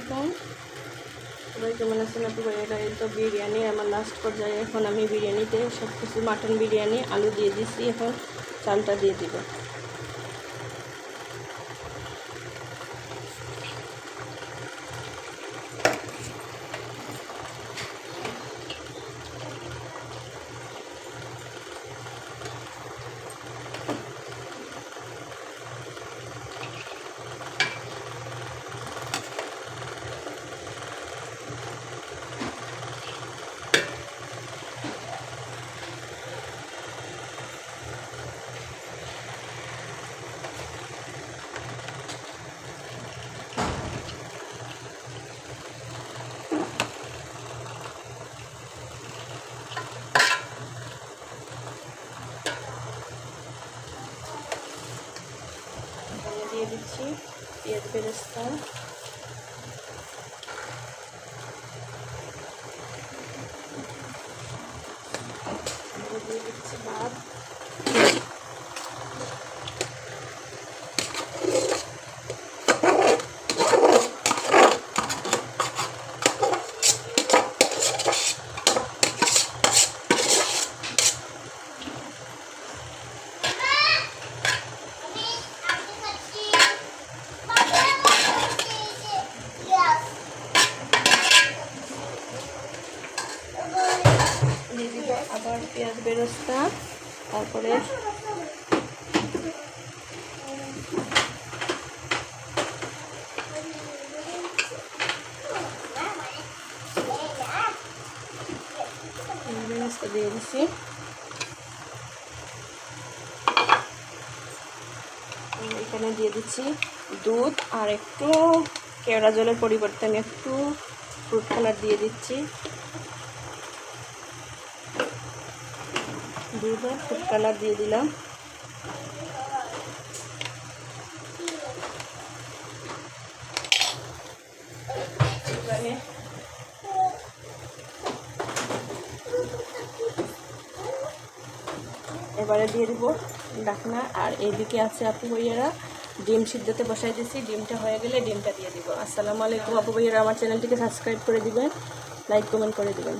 আলাইকুম, সবাই কেমন আছেন আপু ভাইয়েরা? এই তো বিরিয়ানি আমার লাস্ট পর্যায়ে। এখন আমি বিরিয়ানিতে সব কিছু, মাটন বিরিয়ানি, আলু দিয়ে দিচ্ছি, এখন চালটা দিয়ে দিব। দিয়ে দিচ্ছি পেঁয়াজ বেরেস্তা, দিয়ে দিচ্ছি ভাত, দিয়ে দিব আবার পেঁয়াজ বেরেস্তা, তারপরে বেরেস্তা দিয়ে দিচ্ছি। এখানে দিয়ে দিচ্ছি দুধ, আর একটু কেওড়া জলের পরিবর্তে আমি একটু ফ্রুট কালার দিয়ে দিচ্ছি। দুধ আর ফুড কালার দিয়ে দিলাম। এবারে দিয়ে দিব ঢাকনা। আর এইদিকে আছে আপু ভাইয়েরা ডিম সিদ্ধতে বসাই দিয়েছি, ডিমটা হয়ে গেলে ডিমটা দিয়ে দিব। আসসালামু আলাইকুম আপু ভাইয়েরা, আমার চ্যানেলটিকে সাবস্ক্রাইব করে দিবেন, লাইক কমেন্ট করে দিবেন।